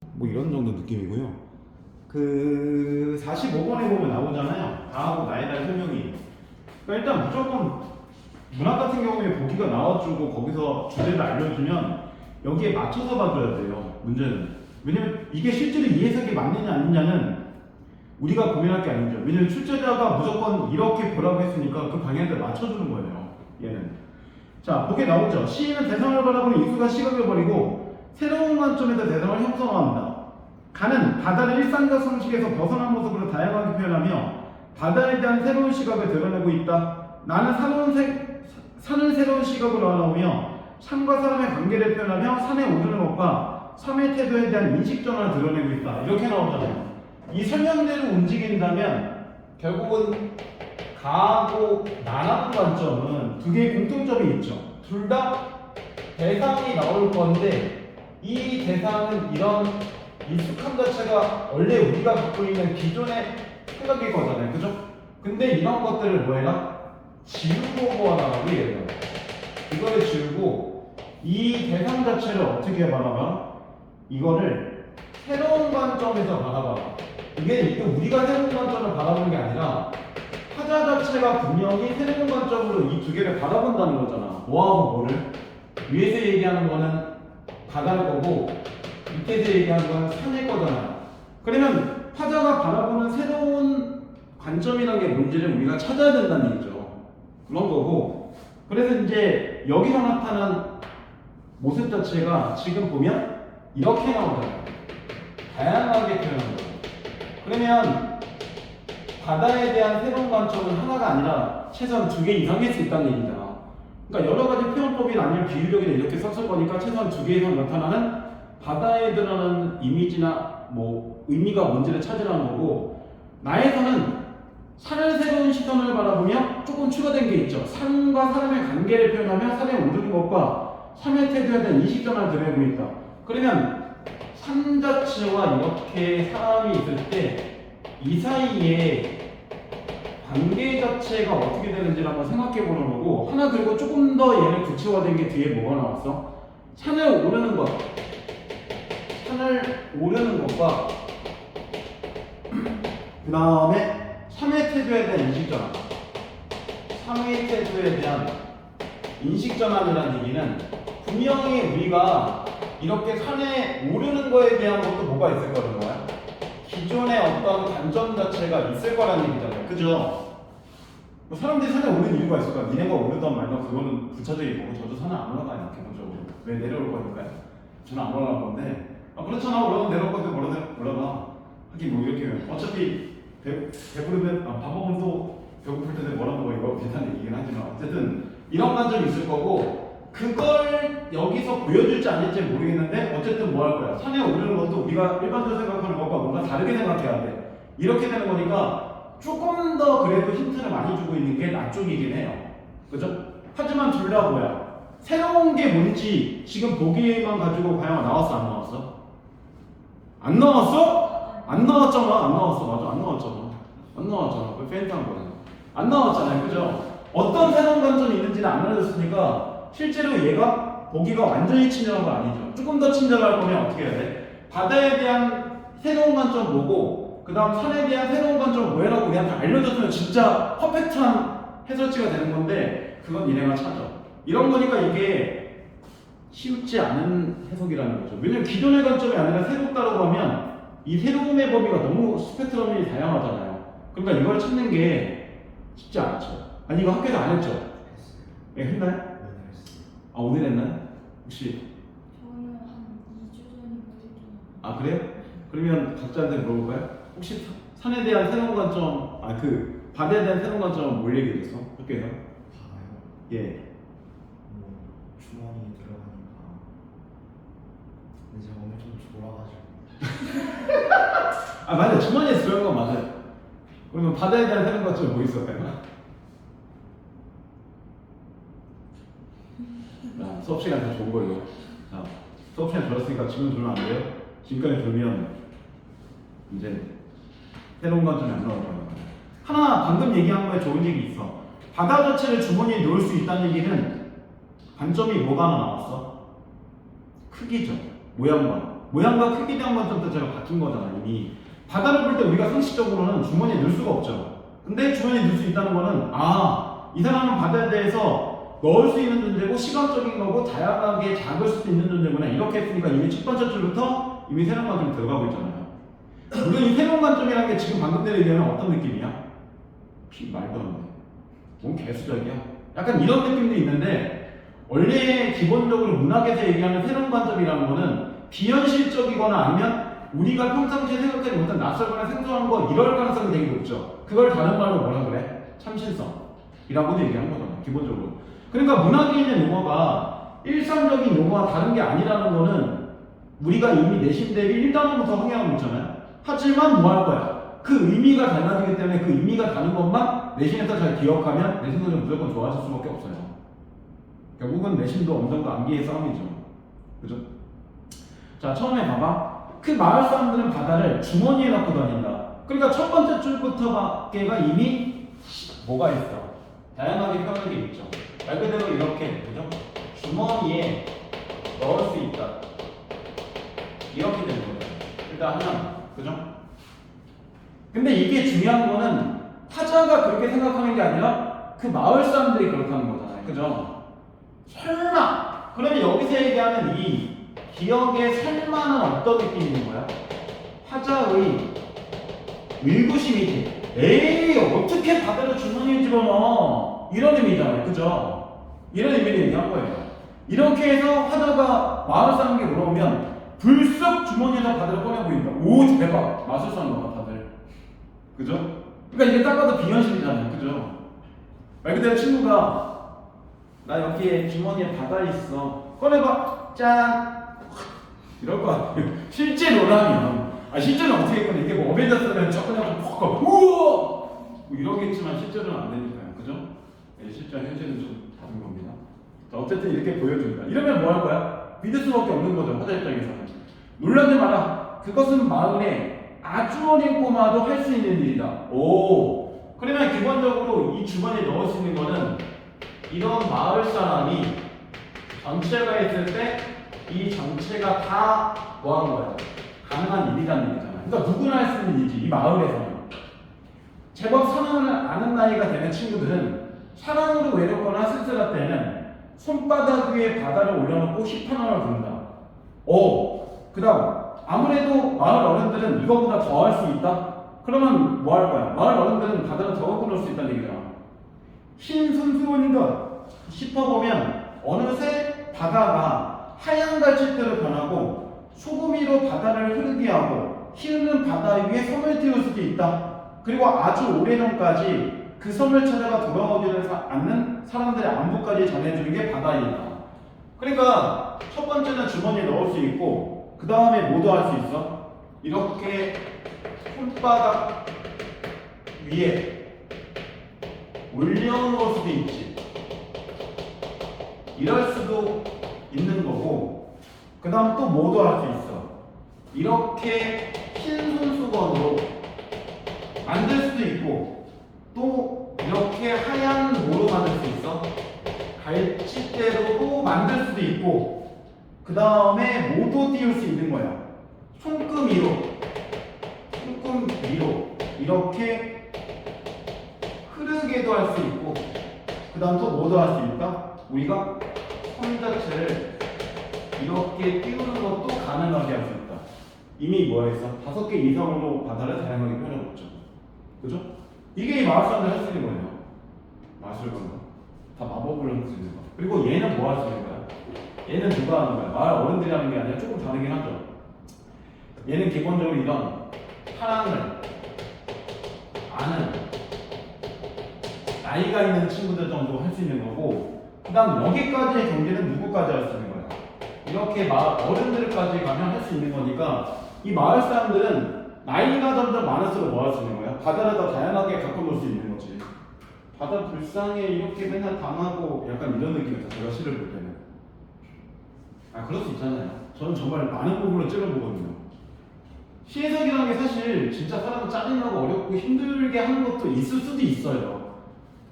뭐 이런 정도 느낌이고요. 그 45번에 보면 나오잖아요. 다하고 나에 대한 설명이. 그러니까 일단 무조건 문학 같은 경우에 보기가 나와주고 거기서 주제를 알려주면 여기에 맞춰서 봐줘야 돼요. 문제는. 왜냐면 이게 실제로 이 해석이 맞느냐 아니냐는 우리가 고민할 게 아니죠. 왜냐면 출제자가 무조건 이렇게 보라고 했으니까 그 방향에 맞춰주는 거예요. 얘는. 자, 보기에 나오죠. 시인은 대상을 바라보는 이수가 시각을 버리고 새로운 관점에서 대상을 형성합니다. 가는 바다를 일상적 상식에서 벗어난 모습으로 다양하게 표현하며 바다에 대한 새로운 시각을 드러내고 있다. 나는 산을 새로운 시각으로 알아오며 산과 사람의 관계를 표현하며 산에 오르는 것과 삶의 태도에 대한 인식 전환을 드러내고 있다. 이렇게 나오잖아요. 이 설명대로 움직인다면 결국은 가하고 나라는 관점은 두 개의 공통점이 있죠. 둘 다 대상이 나올 건데 이 대상은 이런 익숙함 자체가 원래 우리가 갖고 있는 기존의 생각일 거잖아요. 그죠? 근데 이런 것들을 뭐해라? 지우고 보아라라고 얘기해요. 이거를 지우고 이 대상 자체를 어떻게 바라봐? 이거를 새로운 관점에서 바라봐. 이게 우리가 새로운 관점을 바라보는 게 아니라 타자 자체가 분명히 새로운 관점으로 이 두 개를 바라본다는 거잖아. 뭐하고 뭐를? 위에서 얘기하는 거는 바다일 거고 밑에서 얘기하는 건 산일 거잖아요. 그러면 타자가 바라보는 새로운 관점이라는 게 뭔지를 우리가 찾아야 된다는 얘기죠. 그런 거고. 그래서 이제 여기서 나타난 모습 자체가 지금 보면 이렇게 나오잖아요. 다양하게 표현하는 거예요. 그러면 바다에 대한 새로운 관점은 하나가 아니라 최소한 두 개 이상일 수 있다는 얘기잖아. 그러니까 여러 가지 표현법이나 아니면 비유력이나 이렇게 썼을 거니까 최소한 두 개 이상 나타나는 바다에 드러나는 이미지나 뭐 의미가 뭔지를 찾으라는 거고, 나에서는 산을 새로운 시선을 바라보며 조금 추가된 게 있죠. 산과 사람의 관계를 표현하며 산에 오르는 것과 삶의 태도에 대한 인식 전환을 드러내고 있다. 그러면 산 자체와 이렇게 사람이 있을 때 이 사이에 관계 자체가 어떻게 되는지를 한번 생각해 보는 거고, 하나 그리고 조금 더 얘를 구체화된 게 뒤에 뭐가 나왔어? 산을 오르는 것. 산을 오르는 것과 그 다음에 삶의 태도에 대한 인식 전환. 삶의 태도에 대한 인식 전환이라는 얘기는 분명히 우리가 이렇게 산에 오르는 거에 대한 것도 뭐가 있을 거라는 거야? 기존의 어떤 관점 자체가 있을 거라는 얘기잖아요. 그죠? 뭐 사람들이 산에 오르는 이유가 있을까? 니네가 오르던 말던 그거는 부차적인 거고, 저도 산에 안 올라가요. 기본적으로. 왜 내려올 거니까요? 저는 안 올라갈 건데. 그렇잖아. 올라가면 내려올 건데 올라가. 하긴 뭐 이렇게 어차피 배부르면 밥 먹으면 또 배고플 텐데 뭐라 먹어, 이거 비슷한 얘기긴 하지만 어쨌든 이런 관점이 있을 거고, 그걸 여기서 보여줄지 아닐지 모르겠는데 어쨌든 뭐 할 거야. 산에 오르는 것도 우리가 일반적으로 생각하는 것과 뭔가 다르게 생각해야 돼. 이렇게 되는 거니까 조금 더 그래도 힌트를 많이 주고 있는 게 나 쪽이긴 해요. 그죠? 하지만 둘 다 뭐야? 새로운 게 뭔지 지금 보기만 가지고 과연 나왔어 안 나왔어? 안 나왔어? 안 나왔잖아. 안 나왔어. 맞아. 안 나왔잖아. 안 나왔잖아. 왜 페인트한 거야? 안 나왔잖아요. 그죠? 어떤 새로운 관점이 있는지는 안 알려줬으니까 실제로 얘가 보기가 완전히 친절한 건 아니죠. 조금 더 친절할 거면 어떻게 해야 돼? 바다에 대한 새로운 관점 보고 그 다음 산에 대한 새로운 관점 뭐라고 우리한테 알려줬으면 진짜 퍼펙트한 해설지가 되는 건데 그건 니네가 찾아. 이런 거니까 이게 쉽지 않은 해석이라는 거죠. 왜냐면 기존의 관점이 아니라 새롭다고 하면 이 새로움의 범위가 너무 스펙트럼이 다양하잖아요. 그러니까 이걸 찾는 게 쉽지 않죠. 아니 이거 학교에서 안 했죠? 예, 했나요? 오늘 했나요? 혹시? 저는 한 2주 전인가 1주 전. 아 그래요? 그러면 각자한테 물어볼까요? 혹시 산에 대한 새로운 관점, 그 바다에 대한 새로운 관점은 뭘 얘기했어? 학교에서? 바다요? 예. 뭐 주머니에 들어가니까. 근데 제가 오늘 좀 졸아가지고. 맞아요. 주머니에 들어간 건 맞아요. 그러면 바다에 대한 새로운 관점은 뭐 있었나요? 수업 시간 더 좋은 걸로. 수업 시간 졸았으니까 지금 졸면 안 돼요? 지금까지 졸면 이제 새로운 관점이 안 나올 거예요. 하나 방금 얘기한 거에 좋은 얘기 있어. 바다 자체를 주머니에 넣을 수 있다는 얘기는 관점이 뭐가 하나 나왔어? 크기죠. 모양과. 모양과 크기 대한 관점 자체가 바뀐 거잖아 이미. 바다를 볼 때 우리가 상식적으로는 주머니에 넣을 수가 없죠. 근데 주머니에 넣을 수 있다는 거는 이 사람은 바다에 대해서 넣을 수 있는 존재고 시각적인 거고 다양하게 작을 수도 있는 존재구나 이렇게 했으니까 이미 첫 번째 줄부터 이미 새로운 관점이 들어가고 있잖아요. 물론 이 새로운 관점이라는 게 지금 방금 전에 얘기하면 어떤 느낌이야? 말도 안 돼. 뭔 개수작이야? 약간 이런 느낌도 있는데 원래 기본적으로 문학에서 얘기하는 새로운 관점이라는 거는 비현실적이거나 아니면 우리가 평상시에 생각하지 못한 낯설거나 생소한 거 이럴 가능성이 되게 높죠. 그걸 다른 말로 뭐라 그래? 참신성이라고도 얘기하는 거잖아 기본적으로. 그러니까 문학에 있는 용어가 일상적인 용어와 다른 게 아니라는 거는 우리가 이미 내신 대비 1단원부터 확인하고 있잖아요. 하지만 뭐 할 거야? 그 의미가 달라지기 때문에 그 의미가 다른 것만 내신에서 잘 기억하면 내신 성적은 무조건 좋아질 수밖에 없어요. 결국은 내신도 어느 정도 암기의 싸움이죠. 그죠? 자, 처음에 봐봐. 그 마을 사람들은 바다를 주머니에 넣고 다닌다. 그러니까 첫 번째 줄부터가 이미 뭐가 있어? 다양하게 표현한 게 있죠. 말 그대로 이렇게, 그죠? 주머니에 넣을 수 있다. 이렇게 되는 거죠. 일단 하나, 그죠? 근데 이게 중요한 거는 화자가 그렇게 생각하는 게 아니라 그 마을 사람들이 그렇다는 거잖아요. 그죠? 설마! 그러면 여기서 얘기하는 이 기억의 설마는 어떤 느낌이 있는 거야? 화자의 의구심이지. 에이, 어떻게 바다를 주머니에 집어넣어? 이런 의미잖아요. 그죠? 이런 의미를 얘기한 거예요. 이렇게 해서 화자가 마을 사람에게 물어보면 불쑥 주머니에서 바다를 꺼내 보인다. 오, 대박! 마술사인 거야, 다들. 그죠? 그러니까 이게 딱 봐도 비현실이잖아요. 그죠? 말 그대로 친구가 나 여기에 주머니에 바다 있어. 꺼내봐. 짠! 이럴 거 같아요. 실제로라면 실제는 어떻게 했거든. 이게 뭐 어벤져스면 그냥 퍽 우와! 뭐 이러겠지만 실제로는 안 되니까요. 그죠? 실제와 현실은 좀 다른 겁니다. 자, 어쨌든 이렇게 보여준다. 이러면 뭐 할 거야? 믿을 수밖에 없는 거죠. 화자 입장에서는. 놀라지 마라. 그것은 마을에 아주 어린 꼬마도 할 수 있는 일이다. 오. 그러면 기본적으로 이 주머니에 넣을 수 있는 거는 이런 마을 사람이 전체가 있을 때 이 전체가 다 뭐 하는 거야? 가능한 일이라는 얘기잖아. 그러니까 누구나 할 수 있는 일이지. 이 마을에서는. 제법 사랑을 아는 나이가 되는 친구들은 사랑으로 외롭거나 쓸쓸할 때는 손바닥 위에 바다를 올려놓고 시판함을 부른다. 그 다음 아무래도 마을 어른들은 이거보다 더 할 수 있다? 그러면 뭐 할 거야? 마을 어른들은 바다를 더 갖고 놀 수 있다는 얘기잖아. 신순수원인가 싶어보면 어느새 바다가 하얀 갈치대로 변하고 소금이로 바다를 흐르게 하고 흐르는 바다 위에 섬을 띄울 수도 있다. 그리고 아주 오래전까지 그 섬을 찾아가 돌아오지를 않는 사람들의 안부까지 전해주는 게 바다입니다. 그러니까 첫 번째는 주머니에 넣을 수 있고 그 다음에 뭐도 할 수 있어? 이렇게 손바닥 위에 올려놓을 수도 있지. 이럴 수도 있는 거고 그 다음 또 뭐도 할 수 있어. 이렇게 흰 손수건으로 만들 수도 있고 또 이렇게 하얀 뭐로 만들 수 있어? 갈치대로도 만들 수도 있고 그 다음에 뭐도 띄울 수 있는 거야. 손금 위로 이렇게 흐르게도 할 수 있고 그 다음 또 뭐도 할 수 있다? 우리가 손 자체를 이렇게 띄우는 것도 가능하게 할 수 있다. 이미 뭐 했어? 5개 이상으로 바다를 다양하게 표현하고 있죠. 그죠? 이게 이 마술 사람들 할 수 있는 거예요. 마술관과 다 마법을 할 수 있는 거. 그리고 얘는 뭐 할 수 있는 거야? 얘는 누가 하는 거야? 마을 어른들이 하는 게 아니라 조금 다르긴 하죠. 얘는 기본적으로 이런 사랑을 아는 나이가 있는 친구들 정도 할 수 있는 거고 그 다음 여기까지의 경계는 누구까지 할 수 있는 거야? 이렇게 마을 어른들까지 가면 할 수 있는 거니까 이 마을 사람들은 나이가 점점 많을수록 뭐 할 수 있는 거야? 바다를 더 다양하게 갖고 놀 수 있는 거지. 바다 불쌍해 이렇게 맨날 당하고 약간 이런 느낌이었어. 제가 시를 볼 때는. 그럴 수 있잖아요. 저는 정말 많은 부분을 찔러보거든요. 시 해석이라는 게 사실 진짜 사람은 짜증나고 어렵고 힘들게 하는 것도 있을 수도 있어요.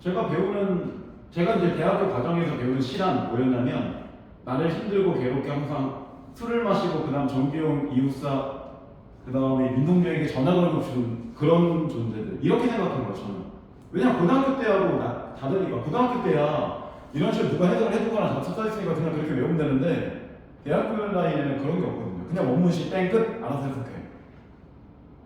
제가 이제 대학교 과정에서 배우는 시란 뭐였냐면 나를 힘들고 괴롭게 항상 술을 마시고 그 다음 정비용 이웃사 그 다음에 민동료에게 전화 걸고 주는 그런 존재들 이렇게 생각한 거예요 저는. 왜냐면 고등학교 때하고 다르니까 고등학교 때야 이런 식으로 누가 해석을 해주거나 잡서 써있으니까 그냥 그렇게 외우면 되는데 대학교 라인에는 그런 게 없거든요. 그냥 원문식 땡 끝 알아서 해석해.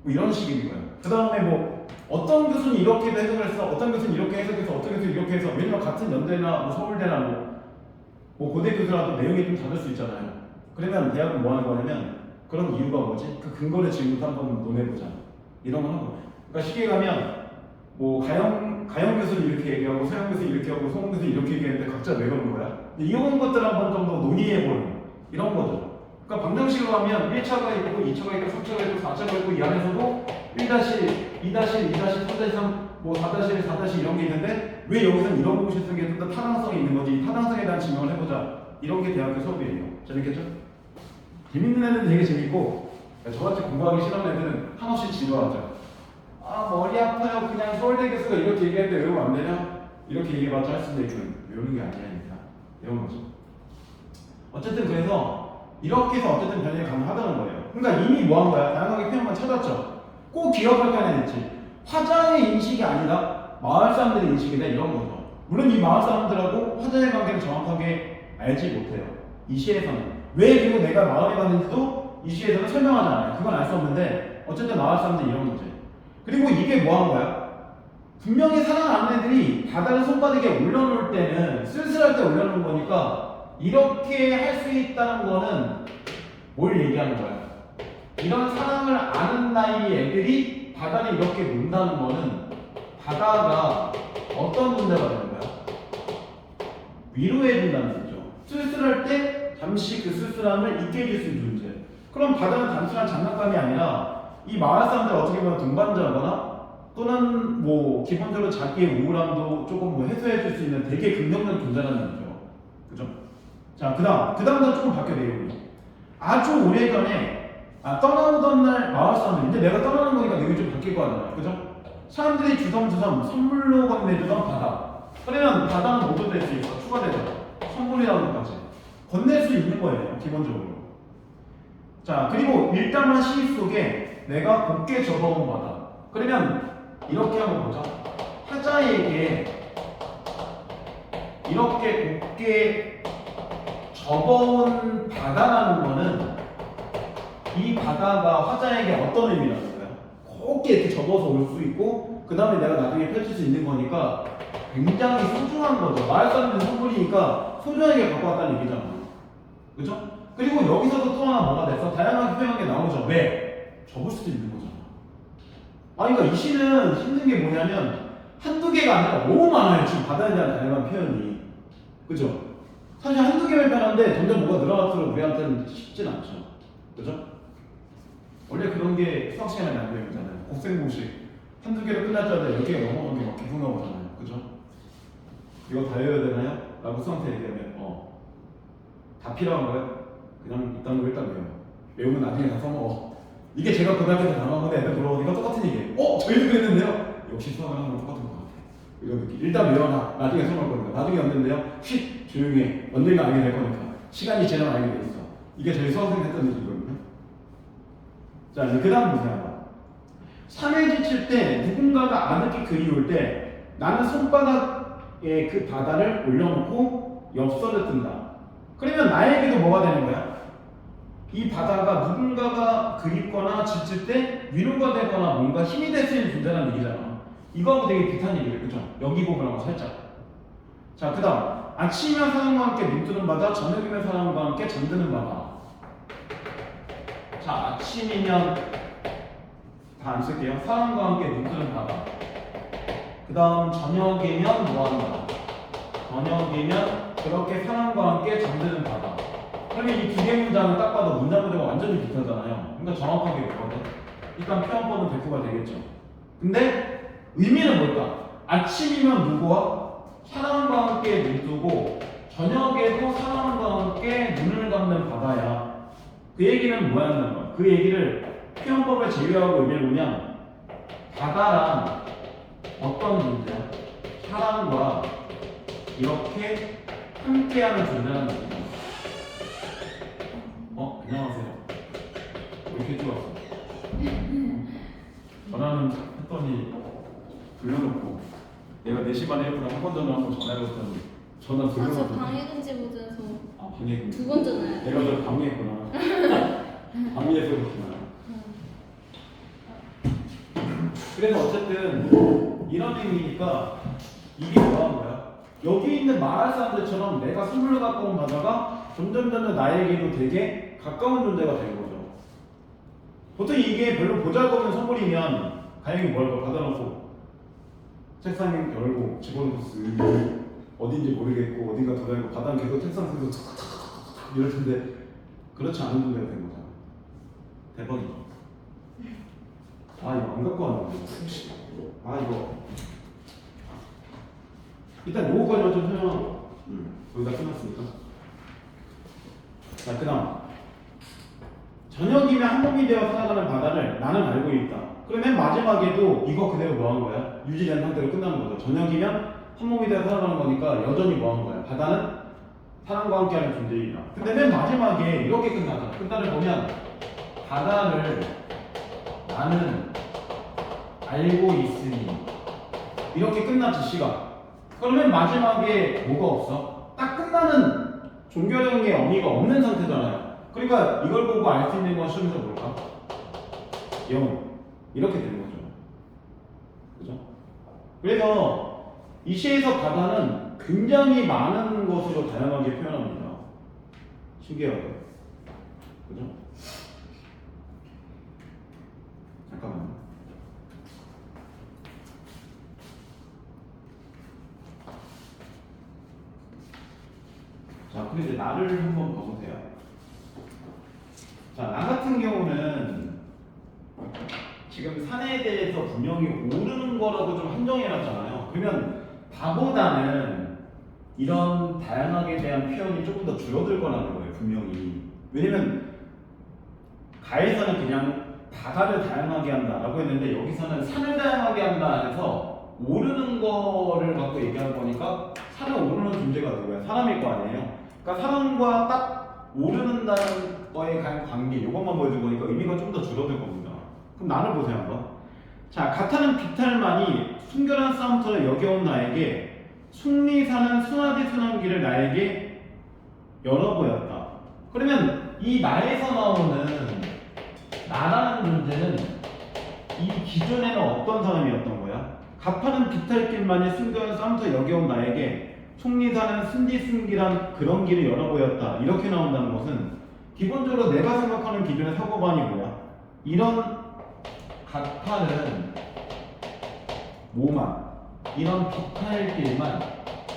뭐 이런 식인 거예요. 그 다음에 뭐 어떤 교수는 이렇게 해석을 했어, 어떤 교수는 이렇게 해석해서, 어떤 교수는 이렇게 해서. 왜냐면 같은 연대나 뭐 서울대나 뭐 고대 교수라도 내용이 좀 다를 수 있잖아요. 그러면 대학은 뭐 하는 거냐면 그런 이유가 뭐지? 그 근거를 지금부터 한번 논해보자. 이런 거 하는 거예요. 그러니까 쉽게 가면 뭐 가영 교수는 이렇게 얘기하고 서영 교수는 이렇게 하고 송은 교수는 이렇게 얘기했는데 각자 왜 그런 거야? 이런 것들 한번 좀 더 논의해보는 이런 거죠. 그러니까 방정식으로 하면 1차가 있고 2차가 있고 3차가 있고 4차가 있고 이 안에서도 1-2-1, 3-3, 뭐 4-1, 4- 이런 게 있는데 왜 여기서는 이런 공식 쓴 게 좀 더 타당성이 있는 거지? 타당성에 대한 증명을 해보자. 이런 게 대학교 수업이에요. 재밌겠죠? 재밌는 애들은 되게 재밌고 저같이 공부하기 싫은 애들은 한없이 지루하죠. 아 머리 아파요. 그냥 서울대 교수가 이렇게 얘기했는데 외우면 안 되냐? 이렇게 얘기해봤자 할 수도 있고 외우는 게 아니라니까. 이런 거죠. 어쨌든 그래서 이렇게 해서 어쨌든 변형이 가능하다는 거예요. 그러니까 이미 뭐 한 거야? 다양하게 표현만 찾았죠. 꼭 기억할 거 하나 있지. 화자의 인식이 아니라 마을 사람들의 인식이다 이런 거죠. 물론 이 마을 사람들하고 화자의 관계를 정확하게 알지 못해요. 이 시에서는. 왜 그리고 내가 마을에 갔는지도 이 시에서는 설명하지 않아요. 그건 알 수 없는데 어쨌든 마을 사람들이 이런 문제. 그리고 이게 뭐 한 거야? 분명히 사랑하는 애들이 바다를 손바닥에 올려놓을 때는 쓸쓸할 때 올려놓은 거니까 이렇게 할 수 있다는 거는 뭘 얘기하는 거야? 이런 사랑을 아는 나이의 애들이 바다를 이렇게 논다는 거는 바다가 어떤 존재가 되는 거야? 위로해준다는 얘기죠. 쓸쓸할 때 잠시 그 쓸쓸함을 잊게 해줄 수 있는 존재. 그럼 바다는 단순한 장난감이 아니라 이 마을 사람들 어떻게 보면 동반자거나 또는 뭐 기본적으로 자기의 우울함도 조금 뭐 해소해 줄 수 있는 되게 긍정적인 존재라는 얘기죠. 그죠? 자, 그 다음부터 조금 바뀌어 내용이. 아주 오래전에 떠나오던 날 마을 사람들, 이제 내가 떠나는 거니까 내용이 좀 바뀔 거 아니야. 그죠? 사람들이 주섬주섬 선물로 건네주던 바다. 그러면 바다는 뭐도 될 수 있어. 추가되죠. 선물이라는 것까지. 건넬 수 있는 거예요. 기본적으로. 자, 그리고 일단은 시 속에 내가 곱게 접어온 바다. 그러면 이렇게 한번 보자. 화자에게 이렇게 곱게 접어온 바다라는 거는 이 바다가 화자에게 어떤 의미라는 거야? 곱게 이렇게 접어서 올 수 있고 그 다음에 내가 나중에 펼칠 수 있는 거니까 굉장히 소중한 거죠. 마을 사람들은 선물이니까 소중하게 갖고 왔다는 얘기잖아. 그죠? 그리고 여기서도 또 하나 뭐가 돼서 다양하게 표현한 게 나오죠. 왜? 접을 수도 있는 거잖아. 그러니까 이 시는 힘든 게 뭐냐면 한두 개가 아니라 너무 많아요. 지금 바다에 대한 다양한 표현이. 그죠? 사실 한두 개를 표현하는데 점점 뭐가 늘어날수록 우리한테는 쉽진 않죠. 그죠? 원래 그런 게 수학 시간에 나온 내용이잖아요. 곱셈공식. 한두 개로 끝날 줄 알았는데 10개가 넘어간 게 막 계속 나오잖아요. 그죠? 이거 다 외워야 되나요? 라고 수학한테 얘기하면 다 필요한 거예요? 그냥 이딴 거 일단 외워요. 외우면 나중에 다 써먹어. 이게 제가 고등학교 때 당한 건데 애들 물어보니까 똑같은 얘기예요. 저희도 그랬는데요? 역시 수학을 하는 건 똑같은 것 같아. 이런 느낌. 일단 외워놔. 나중에 써먹을 거니까. 나중에 없는데요? 조용히 해. 언젠가 알게 될 거니까. 시간이 지나면 알게 돼 있어. 이게 저희 수학생이 했던 얘기거든요. 자, 이제 그 다음 보세요. 산에 지칠 때 누군가가 아늑히 그리울 때 나는 손바닥에 그 바다를 올려놓고 엽서를 뜬다. 그러면 나에게도 뭐가 되는 거야? 이 바다가 누군가가 그립거나 지칠 때 위로가 되거나 뭔가 힘이 될 수 있는 존재라는 얘기잖아. 이거하고 되게 비슷한 얘기예요. 그죠? 여기 부분하고 살짝. 자, 그 다음. 아침이면 사람과 함께 눈뜨는 바다, 저녁이면 사람과 함께 잠드는 바다. 자, 아침이면 다 안 쓸게요. 사람과 함께 눈뜨는 바다. 그 다음 저녁이면 뭐 하는 바다? 저녁이면 그렇게 사람과 함께 잠드는 바다. 그러면 이 두 개 문장은 딱 봐도 문장 구조가 완전히 비슷하잖아요. 그러니까 정확하게 있거든. 일단 표현법은 100%가 되겠죠. 근데 의미는 뭘까? 아침이면 누구와? 사람과 함께 눈뜨고 저녁에도 사람과 함께 눈을 감는 바다야. 그 얘기는 뭐였는 거야? 그 얘기를 표현법을 제외하고 의미를 보면 바다란 어떤 존재야? 사람과 이렇게 함께하는 존재라는 얘기야. 안녕하세요. 이렇게 찍었어. 전화는 했더니 돌려놓고 내가 4시 반에 일부러 한번 전화하고 전화해봤더니 전화 아, 저 돌려놓고 방해금지 모드에서 방해. 두 번 전화요. 내가 널 방해했구나. 방해해서 그렇구나. 그래서 어쨌든 이런 의미니까 이게 뭐하는 거야? 여기 있는 말할 사람들처럼 내가 선물로 갖고 온 바다가 점점 나에게도 되게 가까운 존재가 되는 거죠. 보통 이게 별로 보잘것없는 선물이면 가영이 뭘 받아놓고 책상에 열고 집어넣고 쓱 어딘지 모르겠고 어딘가 돌아다니고 바닥은 계속 책상 속에서 탁탁탁탁 이럴 텐데 그렇지 않은 존재가 된 거잖아. 대박이죠. 아 이거 안 갖고 왔는데 아 이거 일단 요거까지 좀 설명하고 거의 다 끝났으니까. 자 그다음 저녁이면 한 몸이 되어 살아가는 바다를 나는 알고 있다. 그러면 마지막에도 이거 그대로 뭐 한 거야? 유지된 상태로 끝나는 거죠. 저녁이면 한 몸이 되어 살아가는 거니까 여전히 뭐 한 거야? 바다는 사랑과 함께하는 존재이다. 근데 맨 마지막에 이렇게 끝나잖아. 끝날을 보면 바다를 나는 알고 있으니 이렇게 끝났지 시가. 그러면 마지막에 뭐가 없어? 딱 끝나는 종결형의 의미가 없는 상태잖아요. 그러니까 이걸 보고 알 수 있는 건 시험에서 뭘까? 0 이렇게 되는 거죠. 그죠? 그래서 이 시에서 바다는 굉장히 많은 것으로 다양하게 표현합니다. 신기하게. 그죠? 잠깐만요. 자, 그리고 이제 나를 한번 봐보세요. 자, 나 같은 경우는 지금 산에 대해서 분명히 오르는 거라고 좀 한정해놨잖아요. 그러면 바보다는 이런 다양하게 대한 표현이 조금 더 줄어들 거라는 거예요, 분명히. 왜냐면 가에서는 그냥 바다를 다양하게 한다라고 했는데 여기서는 산을 다양하게 한다 해서 오르는 거를 갖고 얘기하는 거니까 산에 오르는 존재가 누구야? 사람일 거 아니에요. 그러니까 사람과 딱 오르는다는 거에 관계 이것만 보여준 거니까 의미가 좀 더 줄어들 겁니다. 그럼 나를 보세요 한번. 자, 같아는 비탈만이 순결한 싸움터를 여겨온 나에게 숭리사는 순하디 순한기를 나에게 열어보였다. 그러면 이 나에서 나오는 나라는 존재는 이 기존에는 어떤 사람이었던 거야? 가파는 비탈길만이 순결한 싸움터 여겨온 나에게 숭리사는 순디순기란 그런 길을 열어보였다. 이렇게 나온다는 것은 기본적으로 내가 생각하는 기존의 사고관이 뭐야? 이런 가파는 뭐만 이런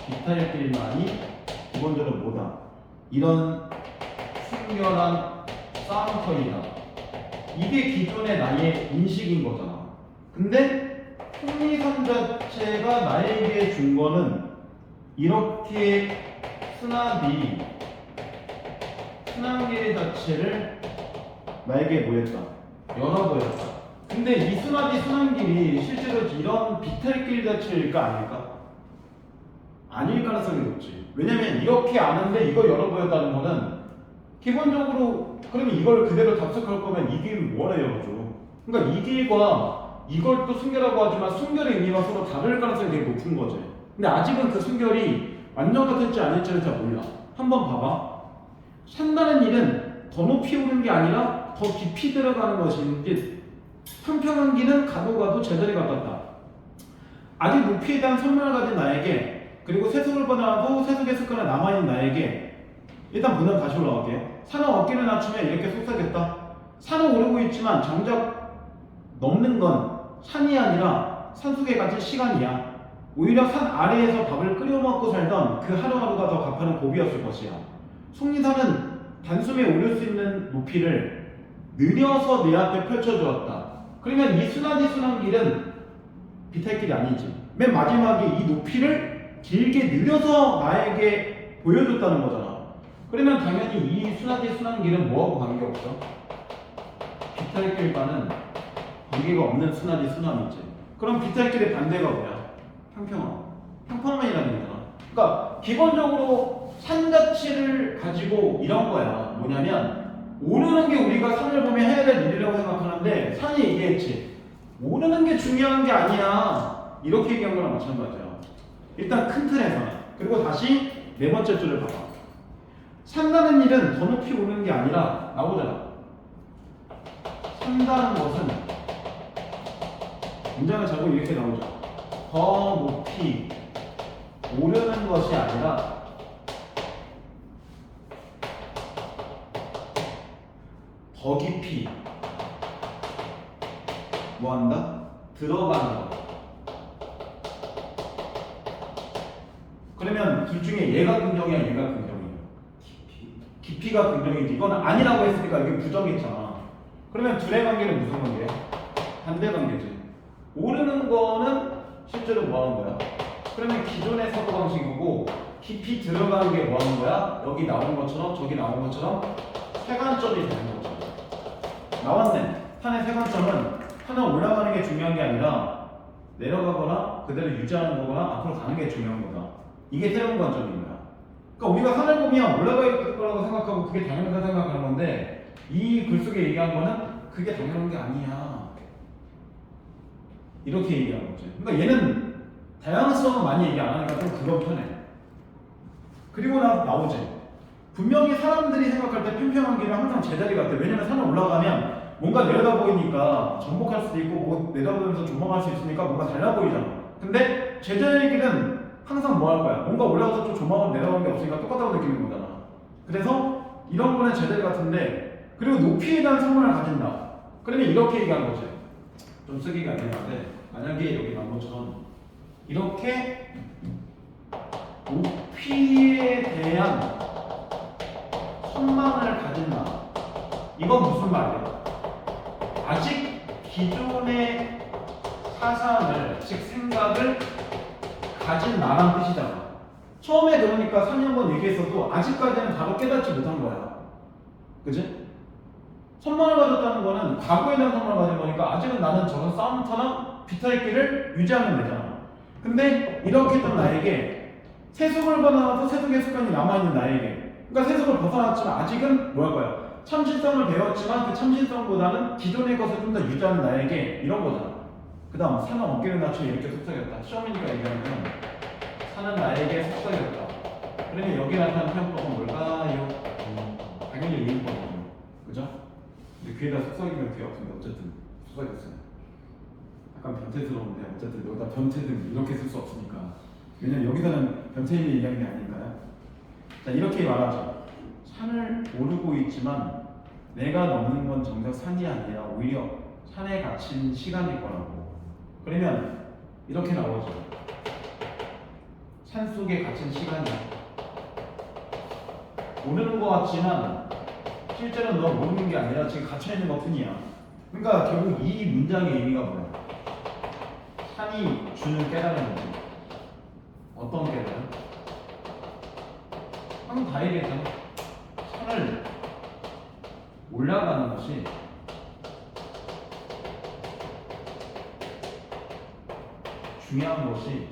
비탈길만이 기본적으로 뭐다? 이런 순결한 싸움터이다. 이게 기존의 나의 인식인 거잖아. 근데 숭리산 자체가 나에게 준 거는 이렇게 순한 길 자체를 나에게 뭐였다? 열어보였다. 근데 이 순한 길이 실제로 이런 비탈길 자체일까 아닐까? 아닐 가능성이 높지. 왜냐면 이렇게 아는데 이걸 열어보였다는 거는 기본적으로 그러면 이걸 그대로 답습할 거면 이 길을 뭐라 열어줘? 그러니까 이 길과 이걸 또 순결하고 하지만 순결의 의미가 서로 다를 가능성이 되게 높은 거지. 근데 아직은 그 순결이 완전 같을지 아닐지는 잘 몰라. 한번 봐봐. 산다는 일은 더 높이 오른 게 아니라 더 깊이 들어가는 것인지 평평한 길은 가도 제자리 같았다. 아직 높이에 대한 선명을 가진 나에게 그리고 세속을 뻗어나도 세속의 습관에 남아있는 나에게 일단 문을 다시 올라갈게요. 산은 어깨를 낮추면 이렇게 속삭였다. 산은 오르고 있지만 정작 넘는 건 산이 아니라 산속에 갇힌 시간이야. 오히려 산 아래에서 밥을 끓여 먹고 살던 그 하루하루가 더 가파른 고비였을 것이야. 속리산은 단숨에 오를 수 있는 높이를 느려서 내 앞에 펼쳐주었다. 그러면 이 순한 길은 비탈길이 아니지. 맨 마지막에 이 높이를 길게 느려서 나에게 보여줬다는 거잖아. 그러면 당연히 이 순한 길은 뭐하고 관계없어? 비탈길과는 관계가 없는 순함이지. 그럼 비탈길의 반대가 뭐야? 평평함이라는 거잖아. 그러니까 기본적으로 산 자체를 가지고 이런 거야. 뭐냐면 오르는 게 우리가 산을 보면 해야 될 일이라고 생각하는데 산이 얘기했지. 오르는 게 중요한 게 아니야. 이렇게 얘기한 거랑 마찬가지야. 일단 큰 틀에서는. 그리고 다시 네 번째 줄을 봐봐. 산다는 일은 더 높이 오르는 게 아니라 나오잖아. 산다는 것은 문장을 잡고 이렇게 나오죠. 더 높이 오르는 것이 아니라 더 깊이 뭐 한다? 들어가는 거. 그러면 둘 중에 얘가 긍정이야, 얘가 긍정이야? 깊이가 긍정이지. 이건 아니라고 했으니까 이게 부정했잖아. 그러면 둘의 관계는 무슨 관계야? 반대 관계지. 오르는 거는 실제로 뭐 하는 거야? 그러면 기존의 사고방식이고 깊이 들어가는 게 뭐 하는 거야? 여기 나온 것처럼 저기 나온 것처럼 세관점이 되는 거죠. 나왔네. 산의 세관점은 하나 올라가는 게 중요한 게 아니라 내려가거나 그대로 유지하는 거거나 앞으로 가는 게 중요한 거다. 이게 새로운 관점인 거야. 그러니까 우리가 산을 보면 올라갈 거라고 생각하고 그게 당연하다고 생각하는 건데 이 글 속에 얘기한 거는 그게 당연한 게 아니야. 이렇게 얘기하는 거지. 그러니까 얘는 다양성은 많이 얘기 안 하니까 좀 그건 편해. 그리고 나오지. 분명히 사람들이 생각할 때 평평한 길은 항상 제자리 같아. 왜냐면 산에 올라가면 뭔가 내려다 보이니까 정복할 수도 있고 뭐 내려다보면서 조망할 수 있으니까 뭔가 달라 보이잖아. 근데 제자리 길은 항상 뭐 할 거야? 뭔가 올라가서 좀 조망하고 내려가는 게 없으니까 똑같다고 느끼는 거잖아. 그래서 이런 거는 제자리 같은데 그리고 높이에 대한 성분을 가진다. 그러면 이렇게 얘기하는 거지. 좀 쓰기가 애매한데 만약에 여기 나온 것처럼 이렇게 높이에 대한 선망을 가진다. 이건 무슨 말이야? 아직 기존의 사상을, 즉 생각을 가진 나란 뜻이잖아. 처음에 그러니까 산이 한번 얘기했어도 아직까지는 바로 깨닫지 못한 거야. 그지? 선망을 가졌다는 거는 과거에 대한 선망을 가진 거니까 아직은 나는 저런 싸움터나 비탈길을 유지하면 되잖아. 근데 이렇게 된 나에게 세속을 벗어나서 세속의 습관이 남아있는 나에게 그러니까 세속을 벗어났지만 아직은 뭐 할 거야? 참신성을 배웠지만 그 참신성보다는 기존의 것을 좀 더 유지하는 나에게 이런 거잖아. 그 다음 산은 어깨를 낮추며 이렇게 속삭였다. 시험이니까 얘기하면 산은 나에게 속삭였다. 그러면 여기 나타난 표현법은 뭘까요? 당연히 의문법이죠. 그죠? 근데 귀에다 속삭이면 귀에 없습니다. 어쨌든 속삭였어요. 약간 변태스러운데 어쨌든 여기다 변태등 이렇게 쓸 수 없으니까. 왜냐면 여기서는 변태인이 얘기하는 게 아니니까요. 자, 이렇게 말하죠. 산을 오르고 있지만 내가 넘는 건 정작 산이 아니라 오히려 산에 갇힌 시간일 거라고. 그러면 이렇게 나오죠. 산 속에 갇힌 시간이야. 오르는 것 같지만 실제로는 너 모르는 게 아니라 지금 갇혀있는 것 뿐이야. 그러니까 결국 이 문장의 의미가 뭐야? 산이 주는 깨달음이지. 어떤 깨달음? 방금 다 얘기했잖아. 산을 올라가는 것이 중요한 것이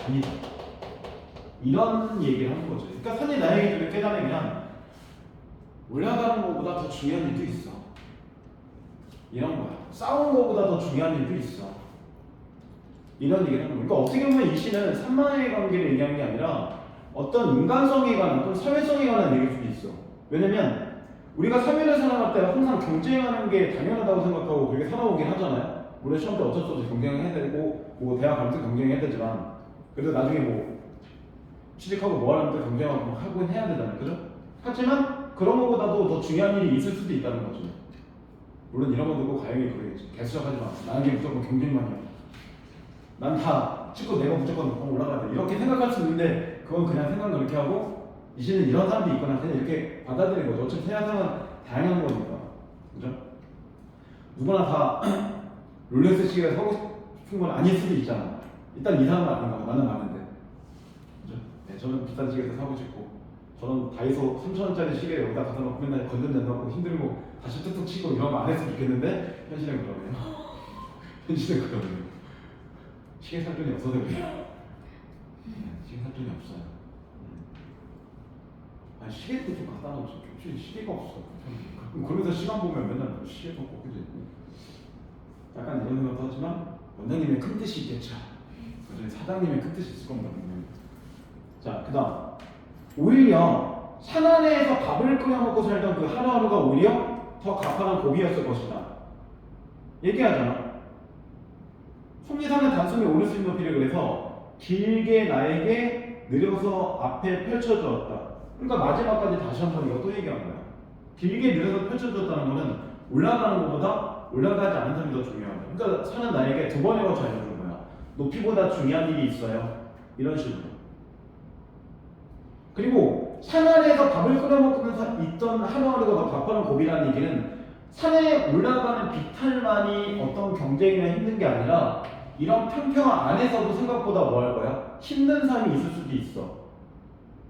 아니다. 이런 얘기를 하는 거죠. 그러니까 산이 나에게 주는 깨달음이란 올라가는 것보다 더 중요한 일도 있어. 이런 거야. 싸운 것보다 더 중요한 일도 있어. 이런 얘기를 하는 거야. 그러니까 어떻게 보면 이 시는 산만의 관계를 얘기하는 게 아니라 어떤 인간성에 관한 또는 사회성에 관한 얘기일 수도 있어. 왜냐면 우리가 사회를 살아갈 때 항상 경쟁하는 게 당연하다고 생각하고 그렇게 살아오긴 하잖아요. 물론 시험 때 어쩔 수 없이 경쟁을 해야 되고 뭐 대학 갈 때 경쟁해야 되지만 그래도 나중에 뭐 취직하고 뭐 하려면 또 경쟁하고 하긴 해야 되잖아요. 그죠? 하지만 그런 것보다도 더 중요한 일이 있을 수도 있다는 거죠. 물론 이런 거 듣고 가영이 그러겠지. 개수작하지 마. 나는 게 무조건 경쟁만이야. 난 다 찍고 내가 무조건 올라가야 돼. 이렇게 생각할 수 있는데 그건 그냥 생각 그렇게 하고 이 시는 이런 사람도 있거나 그냥 이렇게 받아들이는 거죠. 어차피 세상은 다양한 거니까. 그죠? 누구나 다 롤렉스 시계를 사고 싶은 건 아닐 수도 있잖아. 일단 이 사람은 아닌가 봐. 나는 아는데. 그죠? 네, 저는 비싼 시계도 사고 싶고 저는 다이소 3,000원짜리 시계 여기다 갖다 놓고 맨날 건전된다고 힘들고 다시 뚝뚝 치고 이런 거 안 했으면 좋겠는데 현실은 그러네요. 현실은 그러네요. 시계 살 돈이 없어서 그래요. 시계 살 돈이 없어요. 시계도 좀 갖다 놓지. 교실에 시계가 없어. 가끔 그러면서 시간 보면 맨날 시계 좀 꽂게 되고. 약간 이런 생각도 하지만 원장님의 큰 뜻이 있겠죠. 그중에 사장님의 큰 뜻이 있을 겁니다. 분명히. 자, 그다음 오히려 산 안에서 밥을 끓여 먹고 살던 그 하루하루가 오히려 더 가파른 고비였을 것이다. 얘기하잖아. 속리산은 단숨에 오를 수 있는 높이를 그래서 길게 나에게 느려서 앞에 펼쳐주었다. 그러니까 마지막까지 다시 한번 이것도 얘기한 거야. 길게 느려서 펼쳐주었다는 거는 올라가는 것보다 올라가지 않은 삶이 더 중요하다. 그러니까 산은 나에게 두 번에 걸쳐 알려준 거야. 높이보다 중요한 일이 있어요. 이런 식으로. 그리고 산 아래에서 밥을 끓여 먹으면서 있던 하루하루가 더 가파른 고비라는 얘기는 산에 올라가는 비탈만이 어떤 경쟁이나 힘든 게 아니라 이런 평평한 안에서도 생각보다 뭐 할 거야? 힘든 삶이 있을 수도 있어.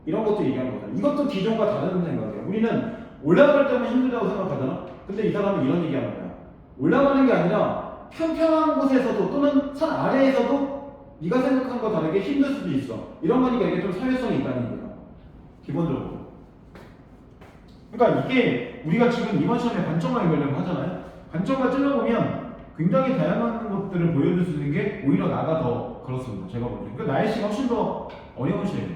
이런 것도 얘기하는 거잖아. 이것도 기존과 다른 생각이야. 우리는 올라갈 때만 힘들다고 생각하잖아. 근데 이 사람은 이런 얘기하는 거야. 올라가는 게 아니라 평평한 곳에서도 또는 산 아래에서도 네가 생각한 거 다르게 힘들 수도 있어. 이런 거니까 이게 좀 사회성이 있다는 거야. 기본적으로. 그러니까 이게 우리가 지금 이번 시험에 관점과 연결되고 하잖아요. 관점과 찔러보면 굉장히 다양한 것들을 보여줄 수 있는 게 오히려 나가 더 그렇습니다. 제가 볼 때. 그러니까 나의 시가 훨씬 더 어려운 시예요.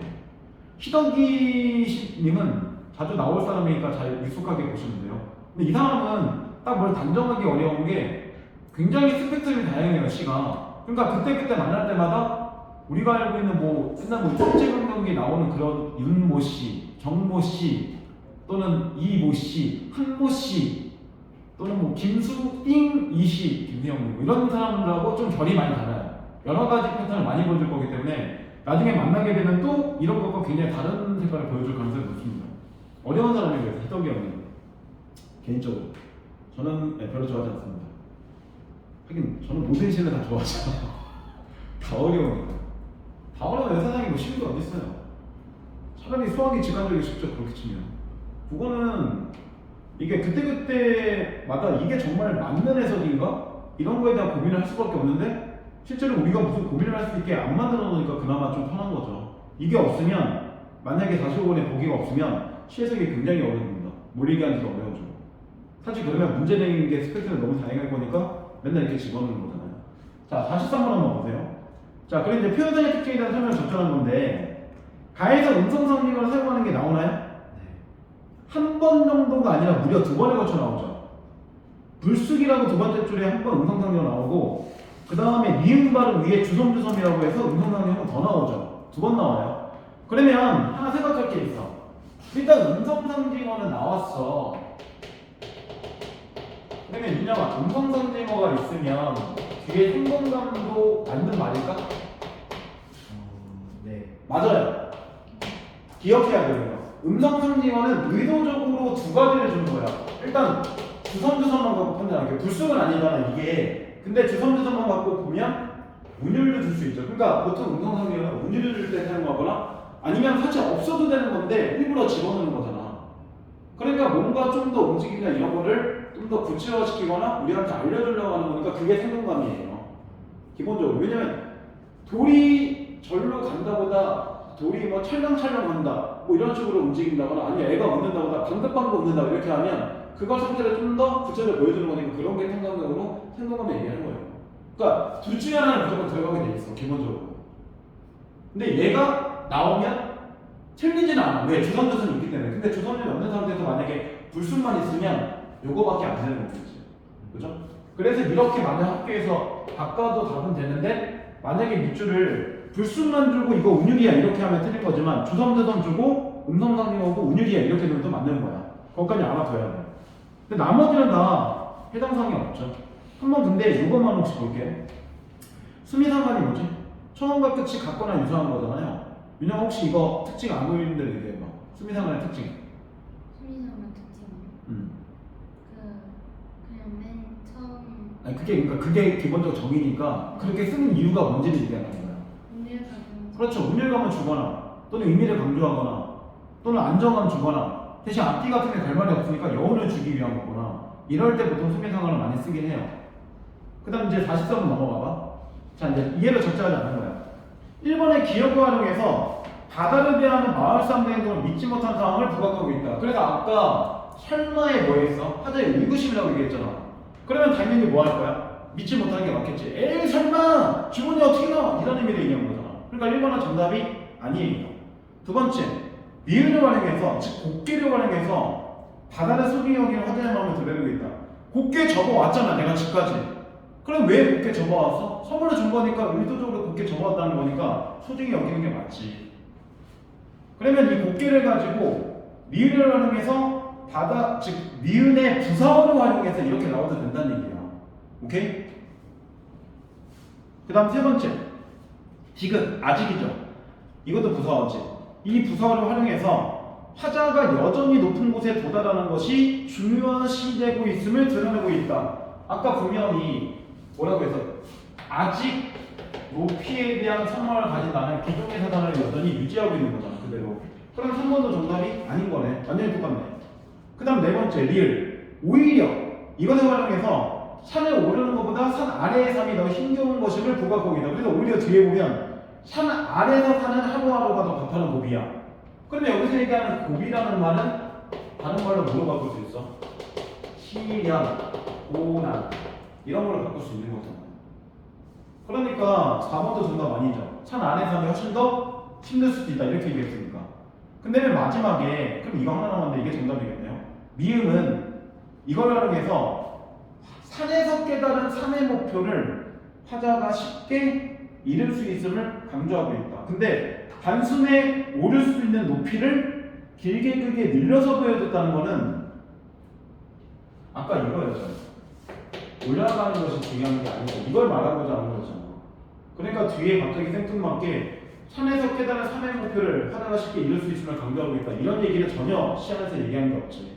희덕이 님은 자주 나올 사람이니까 잘 익숙하게 보시면 돼요. 근데 이 사람은 딱 뭘 단정하기 어려운 게 굉장히 스펙트럼이 다양해요, 시가. 그러니까 그때 만날 때마다 우리가 알고 있는 뭐 옛날 뭐 일제강점기에 나오는 그런 윤모 씨, 정모 씨, 또는 이모 씨, 한모 씨, 또는 뭐 김수띵 이씨, 김세영 뭐 이런 사람들하고 좀 결이 많이 달라요. 여러 가지 패턴을 많이 보여줄 거기 때문에 나중에 만나게 되면 또 이런 것과 굉장히 다른 색깔을 보여줄 가능성이 높습니다. 어려운 사람이에요, 희덕이 형님. 개인적으로 저는 별로 좋아하지 않습니다. 하긴 저는 모든 시를 다 좋아하죠. 다 어려우니까. 다 어려우면 세상에 뭐 쉬운 게 어디 있어요. 차라리 수학이 직관적이고 쉽죠. 그렇게 치면 그거는 이게 그때마다 이게 정말 맞는 해석인가? 이런 거에 대한 고민을 할 수밖에 없는데 실제로 우리가 무슨 고민을 할 수 있게 안 만들어 놓으니까 그나마 좀 편한 거죠. 이게 없으면 만약에 45번의 보기가 없으면 시해석이 굉장히 어려워집니다. 뭘 얘기하는지도 어려워지고 사실 그러면 문제 내는 게 스펙트럼이 너무 다양할 거니까 맨날 이렇게 집어넣는 거잖아요. 자, 43번 한번 보세요. 자, 그럼 이제 표현상의 특징에 대한 설명을 접전한 건데 가에서 음성성징어를 사용하는 게 나오나요? 한 번 정도가 아니라 무려 두 번에 걸쳐 나오죠. 불쑥이라고 두 번째 줄에 한 번 음성상징어 나오고 그 다음에 니은발음 위에 주섬주섬이라고 해서 음성상징어 한 번 더 나오죠. 두 번 나와요. 그러면 하나 생각할 게 있어. 일단 음성상징어는 나왔어. 그러면 윤영아, 음성상징어가 있으면 뒤에 행동감도 맞는 말일까? 네. 맞아요. 기억해야 돼요. 음성상징어는 의도적으로 두 가지를 주는 거야. 일단 주섬주섬만 갖고 판단할게요. 불쑥은 아니잖아 이게. 근데 주섬주섬만 갖고 보면 운율도 줄 수 있죠. 그러니까 보통 음성상징어는 운율을 줄 때 사용하거나 아니면 사실 없어도 되는 건데 일부러 집어넣는 거잖아. 그러니까 뭔가 좀 더 움직임이나 이런 거를 좀 더 구체화시키거나 우리한테 알려주려고 하는 거니까 그게 생동감이에요. 기본적으로. 왜냐면 돌이 절로 간다보다 돌이 뭐 찰랑찰랑 간다 뭐 이런 식으로 움직인다거나 아니면 애가 웃는다보다 방긋방긋 웃는다 이렇게 하면 그걸 상태를 좀 더 구체적으로 보여주는 거니까 그런 게 생동감을 얘기하는 거예요. 그러니까 둘 중에 하나는 무조건 들어가게 돼 있어 기본적으로. 근데 얘가 나오면 틀리진 않아. 왜? 주섬주섬이 있기 때문에. 근데 주섬주섬이 없는 상태에서 만약에 불쑥만 있으면 요거밖에 안 되는 거겠지. 그죠? 그래서 이렇게 만약 학교에서 바꿔도 답은 되는데 만약에 밑줄을 불쑥만 주고 이거 운율이야 이렇게 하면 틀린 거지만 주섬주섬 주고 음성상징어고 운율이야 이렇게 되면 또 맞는 거야. 그것까지 알아둬야 돼. 근데 나머지는 다 해당사항이 없죠. 한번 근데 이것만 혹시 볼게. 수미상관이 뭐지? 처음과 끝이 같거나 유사한 거잖아요. 윤영 혹시 이거 특징 안 보이는데 얘기해봐. 수미상관의 특징. 수미상관 특징. 그냥 맨 처음 아니 그게 기본적 정의니까 그렇게 쓰는 이유가 뭔지를 얘기하는 거야. 운율 가끔 그렇죠. 운율감을 주거나 또는 의미를 강조하거나 또는 안정감 주거나 대신 앞뒤 같은 게 갈 말이 없으니까 여운을 주기 위한 거거나 이럴 때 보통 수미상관을 많이 쓰긴 해요. 그 다음 이제 43번 넘어가봐. 자 이제 이해를 적절하지 않는 거야. 1번의 기억을 활용해서 바다를 대하는 마을 사람들의 행동을 믿지 못한 상황을 부각하고 있다. 그래서 아까 설마에 뭐 했어? 화자의 의구심이라고 얘기했잖아. 그러면 당연히 뭐 할 거야? 믿지 못하는 게 맞겠지. 에이 설마 주문이 어떻게 나와? 이런 의미로 얘기한 거잖아. 그러니까 1번은 정답이 아니에요. 두 번째, 미을을 활용해서, 즉 곱게를 활용해서 바다를 소중히 여기는 화자의 마음을 드러내고 있다. 곱게 접어왔잖아, 내가 집까지. 그럼 왜 곱게 접어왔어? 선물을 준 거니까 의도적으로 곱게 접어왔다는 거니까 소중히 여기는 게 맞지. 그러면 이 곱게를 가지고 미을을 활용해서 바다, 즉 미은의 부사어를 활용해서 이렇게 나와도 된다는 얘기야. 오케이? 그 다음 세 번째, 디귿, 아직이죠. 이것도 부사어지. 이 부사어를 활용해서 화자가 여전히 높은 곳에 도달하는 것이 중요시되고 있음을 드러내고 있다. 아까 분명히 뭐라고 해서 아직 높이에 대한 선망을 가진 나는 기존의 사상을 여전히 유지하고 있는 거잖아. 그대로. 그럼 3번도 정답이 아닌 거네. 완전히 똑같네. 그 다음 네 번째, 리을. 오히려 이것을 활용해서 산을 오르는 것보다 산 아래의 삶이 더 힘겨운 것임을 부각하고 있다. 그래서 오히려 뒤에 보면 산 아래에서 사는 하루하루가 더 가파른 고비야. 그러면 여기서 얘기하는 고비라는 말은 다른 말로 뭐로 바꿀 수 있어? 시련, 고난 이런 걸로 바꿀 수 있는 거잖아. 그러니까 4번도 정답 아니죠. 산 아래 삶이 훨씬 더 힘들 수도 있다 이렇게 얘기했으니까. 근데 맨 마지막에 그럼 이거 하나 남았는데 이게 정답이겠네요. 미음은 이걸 활용해서 산에서 깨달은 산의 목표를 화자가 쉽게 이룰 수 있음을 강조하고 있다. 근데 단숨에 오를 수 있는 높이를 길게 크게 늘려서 보여줬다는 거는 아까 이거였잖아. 올라가는 것이 중요한 게 아니고 이걸 말하고자 하는 거잖아. 그러니까 뒤에 갑자기 생뚱맞게 산에서 깨달은 산의 목표를 화자가 쉽게 이룰 수 있음을 강조하고 있다. 이런 얘기를 전혀 시안에서 얘기하는 게 없지.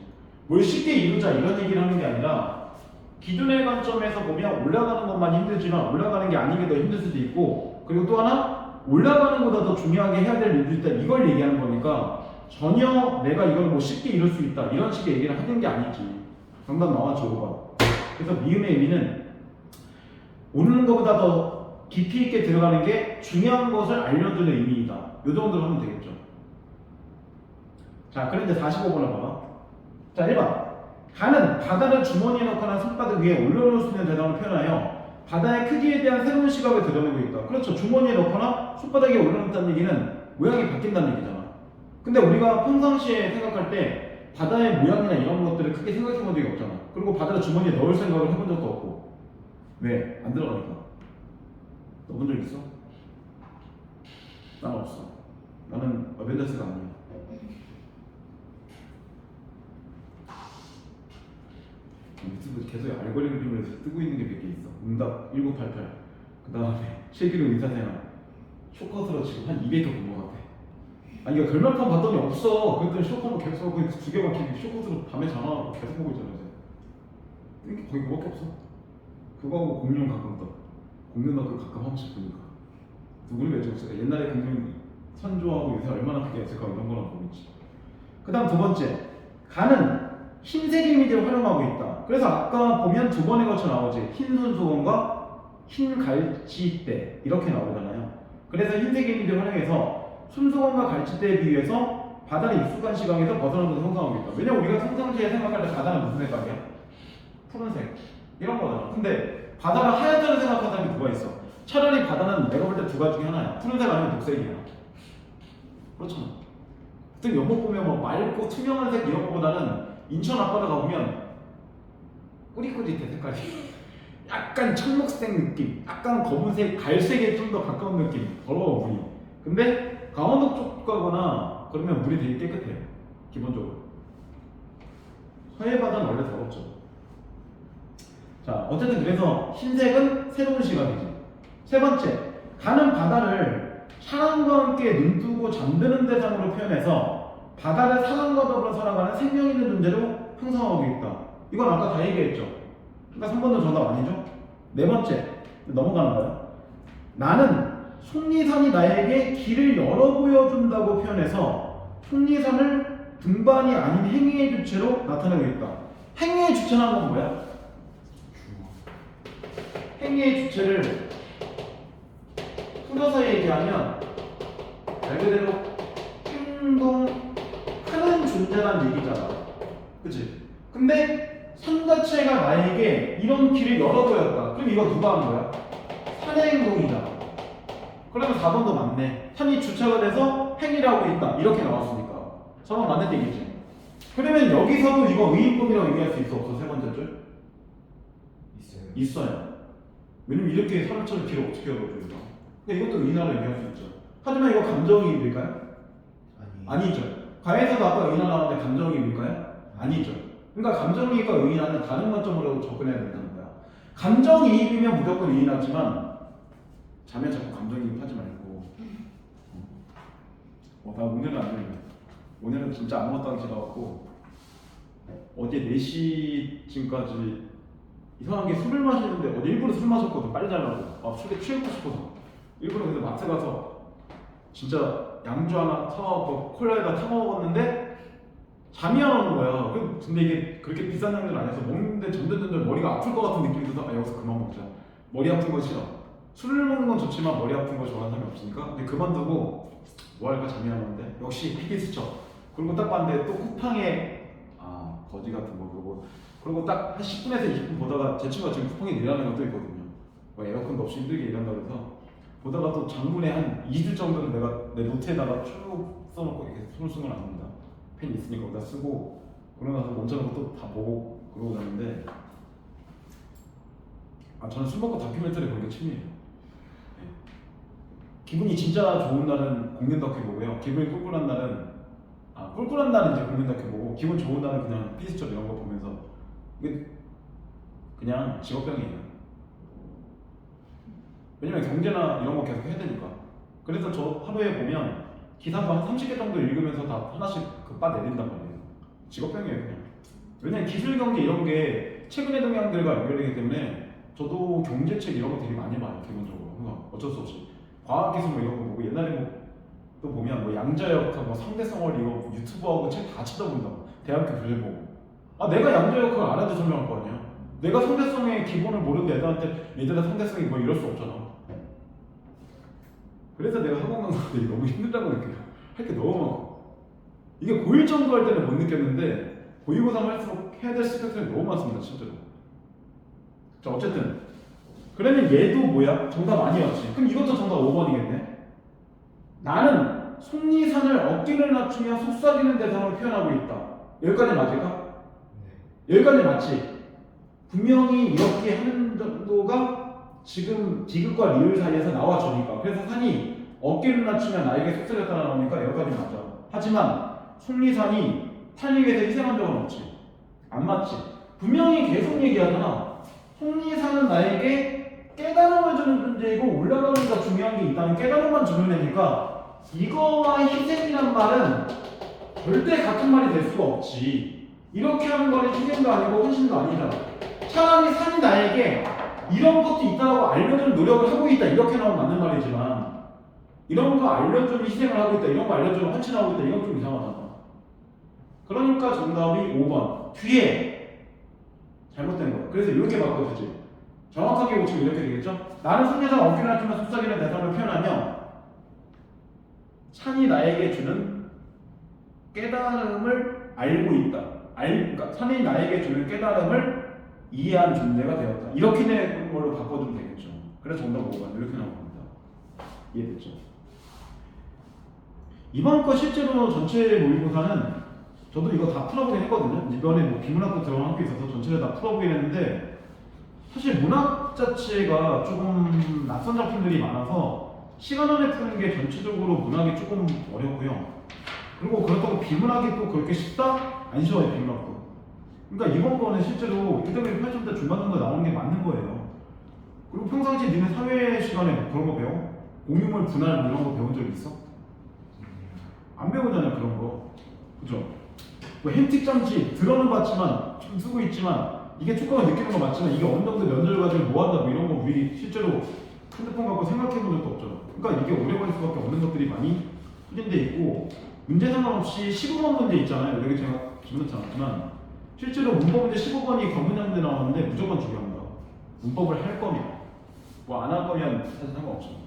뭘 쉽게 이루자 이런 얘기를 하는 게 아니라 기존의 관점에서 보면 올라가는 것만 힘들지만 올라가는 게 아닌 게 더 힘들 수도 있고, 그리고 또 하나 올라가는 것보다 더 중요하게 해야 될 일도 있다 이걸 얘기하는 거니까 전혀 내가 이걸 뭐 쉽게 이룰 수 있다 이런 식의 얘기를 하는 게 아니지. 정답 나왔죠. 5번. 그래서 미음의 의미는 오르는 것보다 더 깊이 있게 들어가는 게 중요한 것을 알려주는 의미이다. 요 정도로 하면 되겠죠. 자, 그런데 45번을 봐봐. 자, 1번. 가는 바다를 주머니에 넣거나 손바닥 위에 올려놓을 수 있는 대상을 표현하여 바다의 크기에 대한 새로운 시각을 드러내고 있다. 그렇죠. 주머니에 넣거나 손바닥에 올려놓는다는 얘기는 모양이 바뀐다는 얘기잖아. 근데 우리가 평상시에 생각할 때 바다의 모양이나 이런 것들을 크게 생각해 본 적이 없잖아. 그리고 바다를 주머니에 넣을 생각을 해본 적도 없고. 왜? 안 들어가니까. 넣어본 적 있어? 난 없어. 나는 어벤져스가 아니야. 유튜브 계속 알고리즘을 뜨고 있는 게 몇 개 있어. 응답 1988. 그 다음에 실기로 의사생활. 쇼컷으로 지금 한 200개 본 것 같아. 아니 이거 결말판 봤더니 없어. 그랬더니 쇼컷으로 계속 그 두 개만 쇼컷으로 밤에 전화하고 계속 보고 있잖아. 이게 거의 그거밖에 없어. 그거하고 공룡 가끔 떠. 공룡 나그 가끔 한 번씩 보니까. 누구를 왜 적었어? 옛날에 공룡 선조하고 요새 얼마나 크게 했을까 이런 거나 보고 있지. 그 다음 두 번째. 가는 흰색 이미지를 활용하고 있다. 그래서 아까 보면 두 번에 걸쳐 나오지. 흰 손수건과 흰 갈치대 이렇게 나오잖아요. 그래서 흰색 이미지를 활용해서 손수건과 갈치대에 비유해서 바다를 익숙한 시각에서 벗어나는 것을 형성하고 있다. 왜냐면 우리가 평상시에 생각할 때 바다는 무슨 색깔이야? 푸른색 이런 거잖아. 근데 바다가 하얗다는 생각하는 사람이 누가 있어? 차라리 바다는 내가 볼 때 두 가지 중에 하나야. 푸른색 아니면 녹색이야. 그렇잖아. 보통 연못 보면 뭐 맑고 투명한 색 이런 거보다는 인천 앞바다 가보면 꾸릿꾸릿해 색깔이. 약간 청록색 느낌, 약간 검은색, 갈색에 좀 더 가까운 느낌. 더러워 물이. 근데 강원도 쪽 가거나 그러면 물이 되게 깨끗해요. 기본적으로. 서해 바다는 원래 더럽죠. 자, 어쨌든 그래서 흰색은 새로운 시각이지. 세 번째, 가는 바다를 사랑과 함께 눈뜨고 잠드는 대상으로 표현해서 바다를 사랑과 더불어 살아가는 생명 있는 존재로 형성하고 있다. 이건 아까 다 얘기했죠. 그러니까 3번도 정답 아니죠? 네 번째, 넘어가는 거예요. 나는 속리산이 나에게 길을 열어 보여준다고 표현해서 속리산을 등반이 아닌 행위의 주체로 나타내고 있다. 행위의 주체라는 건 뭐야? 행위의 주체를 풀어서 얘기하면 말 그대로 행동하는 존재란 얘기잖아. 그치? 근데 산 자체가 나에게 이런 길을 열어보였다. 그럼 이거 누가 한 거야? 산의 행동이잖아. 그러면 4번도 맞네. 산이 주체가 돼서 행위를 하고 있다. 이렇게 나왔으니까 4번 맞는 얘기지. 그러면 여기서도 이거 의인법이라고 얘기할 수 있어 없어? 세 번째 줄? 있어요. 있어요. 왜냐면 이렇게 사람처럼 길을 어떻게 열어줘요? 근데 이것도 의인화로 얘기할 수 있죠. 하지만 이거 감정이입일까요? 아니죠. 가에서도 아까 의인화 나왔는데 감정이입일까요? 아니죠. 그러니까 감정이입과 의인화는 다른 관점으로 접근해야 된다는 거야. 감정이입이면 무조건 의인화지만 자매 자꾸 감정이입하지 말고. 나 오늘은 안 되네. 오늘은 진짜 아무것도 하기 싫어갖고 어제 4시쯤까지 이상하게 술을 마시는데 어제 일부러 술 마셨거든. 빨리 자려고. 술에 취하고 싶어서 일부러 그래서 마트 가서 진짜 양주 하나 사와서 콜라에다 타 먹었는데 잠이 안 오는 거야. 근데 이게 그렇게 비싼 양주는 아니어서 먹는데 점점 머리가 아플 것 같은 느낌이 들어서 여기서 그만 먹자. 머리 아픈 거 싫어. 술을 먹는 건 좋지만 머리 아픈 거 좋아하는 사람이 없으니까. 근데 그만두고 뭐 할까 잠이 안 오는데 역시 피기스쳐. 그리고 딱 봤는데 또 쿠팡에 거지 같은 거 그리고 딱 한 10분에서 20분 보다가 제 친구가 지금 쿠팡에 일하는 것도 있거든요. 에어컨도 없이 힘들게 일한다 그래서 보다가 또 장문에 한 2주 정도는 내가 내 노트에다가 쭉 써놓고 이렇게 손을 쓰는 건 아닙니다. 펜 있으니까 거기다 쓰고 그러고 나서 멈춰놓고 또 다 보고 그러고 자는데 저는 술 먹고 다큐멘터리 보는 게 취미예요. 네. 기분이 진짜 좋은 날은 공연 다큐 보고요. 기분이 꿀꿀한 날은 꿀꿀한 날은 이제 공연 다큐 보고 기분 좋은 날은 그냥 피스처럼 이런 거 보면서 이게 그냥 직업병이에요. 왜냐면 경제나 이런 거 계속 해야 되니까. 그래서 저 하루에 보면 기사도 한 30개 정도 읽으면서 다 하나씩 빠 내린단 말이에요. 직업병이에요 그냥. 왜냐면 기술 경제 이런 게 최근의 동향들과 연결되기 때문에 저도 경제책 이런 거 되게 많이 봐요 기본적으로. 그러니까 어쩔 수 없이 과학기술 뭐 이런 거 보고 옛날에 또 보면 양자역학, 상대성 원리 이거 유튜브하고 책 다 찾아본다고. 대학교 교재 보고. 내가 양자역학을 알아도 설명할 거 아니야. 내가 상대성의 기본을 모르는데 애들한테 얘들아 상대성이 뭐 이럴 수 없잖아. 그래서 내가 학원 강사들이 너무 힘들다고 느껴요. 할 게 너무 많고. 이게 고1 정도 할 때는 못 느꼈는데 고2, 고3 할수록 해야 될 스펙트럼이 너무 많습니다 실제로. 자 어쨌든 그러면 얘도 뭐야? 정답 아니었지. 그럼 이것도 정답 5번이겠네. 나는 속리산을 어깨를 낮추며 속삭이는 대상으로 표현하고 있다. 여기까지 맞을까? 네. 여기까지 맞지? 분명히 이렇게 하는 정도가 지금 디귿과 리을 사이에서 나와주니까. 그래서 산이 어깨를 낮추면 나에게 속삭였다 나오니까 여기까지 맞아. 하지만 속리산이 산을 위해서 희생한 적은 없지. 안 맞지? 분명히 계속 얘기하잖아. 속리산은 나에게 깨달음을 주는 존재이고 올라가는 데 중요한 게 있다는 깨달음만 주는 애니까 이거와 희생이란 말은 절대 같은 말이 될 수가 없지. 이렇게 하는 거는 희생도 아니고 헌신도 아니잖아. 차라리 산이 나에게 이런 것도 있다고 알려주는 노력을 하고 있다 이렇게 나오면 맞는 말이지만 이런 거 알려주는 희생을 하고 있다 이런 거 알려주는 헌신하고 있다 이건 좀 이상하잖아. 그러니까 정답이 5번 뒤에 잘못된 거야. 그래서 이렇게 바꿔주지. 정확하게 고치면 이렇게 되겠죠? 나는 속리산 어깨를 낮추며 속삭이는 대상을 표현하며 산이 나에게 주는 깨달음을 알고 있다. 그러니까 산이 나에게 주는 깨달음을 이해한 존재가 되었다. 이렇게 된 걸로 바꿔주면 되겠죠. 그래서 정답 5번 이렇게 나온 겁니다. 이해됐죠? 이번 거 실제로 전체 모의고사는 저도 이거 다 풀어보긴 했거든요. 이번에 뭐 비문학도 들어간 게 있어서 전체를 다 풀어보긴 했는데 사실 문학 자체가 조금 낯선 작품들이 많아서 시간 안에 푸는 게 전체적으로 문학이 조금 어렵고요. 그리고 그렇다고 비문학이 또 그렇게 쉽다? 안 쉬워요 비문학도. 그러니까 이번 거는 실제로 1등급 8점대 중반 정도 나오는 게 맞는 거예요. 그리고 평상시 니네 사회 시간에 뭐 그런 거 배워? 공유물 분할 뭐 이런 거 배운 적 있어? 안 배우잖아요 그런 거. 그죠? 뭐 햄틱 장치 들어는 봤지만 좀 쓰고 있지만 이게 촉감을 느끼는 거 맞지만 이게 어느 정도 면적을 가지고 뭐 한다 뭐 이런 거 우리 실제로 핸드폰 갖고 생각해 본 적도 없잖아. 그러니까 이게 오래 걸릴 수밖에 없는 것들이 많이 소진돼 있고 문제 상관없이 15번 문제 있잖아요. 여기 제가 기분은 않았지만 실제로 문법 문제 15번이 검문형대 나왔는데 무조건 중요합니다. 문법을 할 거면 뭐 안 할 거면 사실 상관없죠.